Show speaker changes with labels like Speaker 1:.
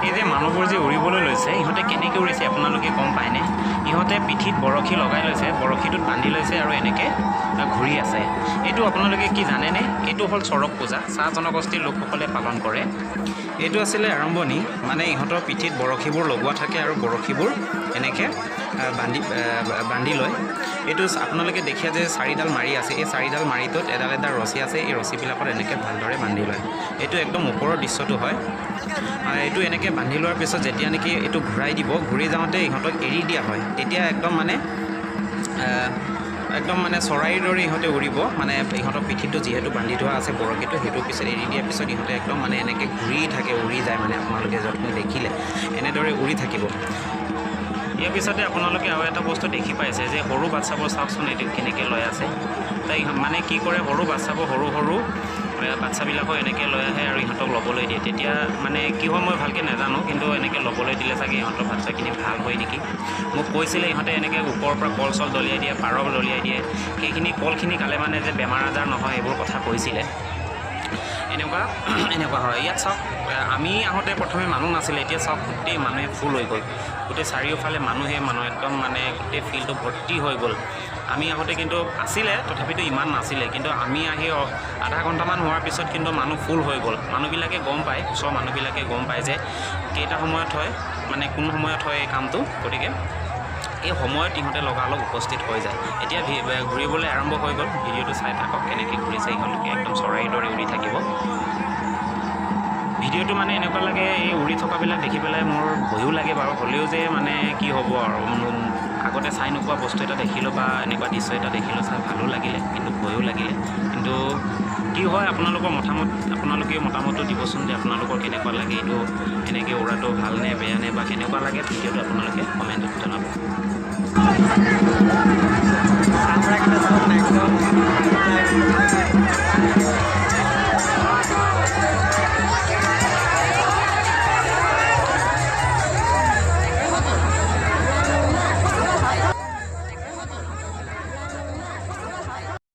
Speaker 1: এই যে মানুহবোৰ যে উৰিবলৈ লৈছে ইহঁতে কেনেকৈ উৰিছে আপোনালোকে গম পায়নে? ইহঁতে পিঠিত বৰশী লগাই লৈছে, বৰশীটোত বান্ধি লৈছে আৰু এনেকৈ ঘূৰি আছে। এইটো আপোনালোকে কি জানেনে? এইটো হ'ল চৰক পূজা, চাহ জনগোষ্ঠীৰ লোকসকলে পালন কৰে। এইটো আছিলে আৰম্ভণি, মানে ইহঁতৰ পিঠিত বৰশীবোৰ লগোৱা থাকে আৰু বৰশীবোৰ এনেকৈ বান্ধি লয়। এইটো আপোনালোকে দেখিয়া যে 4ডাল মাৰি আছে, এই 4ডাল মাৰিটোত এডাল এডাল ৰছী আছে, এই ৰছীবিলাকত এনেকৈ ভালদৰে বান্ধি লয়। এইটো একদম ওপৰৰ দৃশ্যটো হয়। এইটো এনেকৈ বান্ধি লোৱাৰ পিছত যেতিয়া নেকি এইটো ঘূৰাই দিব, ঘূৰি যাওঁতে ইহঁতক এৰি দিয়া হয়। তেতিয়া একদম মানে চৰাইৰ দৰে ইহঁতে উৰিব, মানে ইহঁতৰ পিঠিটো যিহেতু বান্ধি থোৱা আছে বৰশীটো, সেইটো পিছত এৰি দিয়াৰ পিছত ইহঁতে একদম মানে এনেকৈ ঘূৰি থাকে, উৰি যায়। মানে আপোনালোকে য'ত দেখিলে এনেদৰে উৰি থাকিব। ইয়াৰ পিছতে আপোনালোকে আৰু এটা বস্তু দেখি পাইছে যে সৰু বাচ্চাবোৰ চাওকচোন এইটো কেনেকৈ লৈ আছে। তাই মানে কি কৰে, সৰু বাচ্চাবোৰ সৰু বাচ্চাবিলাকক এনেকৈ লৈ আহে আৰু ইহঁতক ল'বলৈ দিয়ে। তেতিয়া মানে কি হয় মই ভালকৈ নাজানো, কিন্তু এনেকৈ ল'বলৈ দিলে চাগে ইহঁতৰ বাচ্চাখিনি ভাল হয় নেকি। মোক কৈছিলে ইহঁতে এনেকৈ ওপৰৰ পৰা কল চল দলিয়াই দিয়ে, পাৰ দলিয়াই দিয়ে, সেইখিনি কলখিনি খালে মানে যে বেমাৰ আজাৰ নহয়, এইবোৰ কথা কৈছিলে। এনেকুৱা হয়। ইয়াত চাওক, আমি আহোঁতে প্ৰথমে মানুহ নাছিলে, এতিয়া চাওক গোটেই মানুহে ফুল হৈ গ'ল। গোটেই চাৰিওফালে মানুহ একদম মানে গোটেই ফিল্ডটো ভৰ্তি হৈ গ'ল। আমি আহোঁতে কিন্তু আছিলে, তথাপিতো ইমান নাছিলে, কিন্তু আমি আহি আধা ঘণ্টামান হোৱাৰ পিছত কিন্তু মানুহ ফুল হৈ গ'ল। মানুহবিলাকে গম পায়, ওচৰৰ মানুহবিলাকে গম পায় যে কেইটা সময়ত হয়, মানে কোন সময়ত হয় এই কামটো। গতিকে এই সময়ত ইহঁতে লগালগ উপস্থিত হৈ যায়। এতিয়া ঘূৰিবলৈ আৰম্ভ হৈ গ'ল। ভিডিঅ'টো চাই থাকক কেনেকৈ ঘূৰিছে ইহঁতলোকে, একদম চৰাইৰ দৰে উৰি থাকিব। ভিডিঅ'টো মানে এনেকুৱা লাগে, এই উৰি থকাবিলাক দেখি পেলাই মোৰ ভয়ো লাগে বাৰু, হ'লেও যে মানে কি হ'ব আৰু, আগতে চাই নোপোৱা বস্তু এটা দেখিলোঁ বা এনেকুৱা দৃশ্য এটা দেখিলোঁ, চাই ভালো লাগিলে কিন্তু ভয়ো লাগিলে। কিন্তু কি হয় আপোনালোকৰ আপোনালোকে মতামতটো দিবচোন যে আপোনালোকৰ কেনেকুৱা লাগে, এইটো এনেকৈ উৰাটো ভালনে বেয়া নে বা কেনেকুৱা লাগে, ভিডিঅ'টো আপোনালোকে কমেণ্টত জনাব।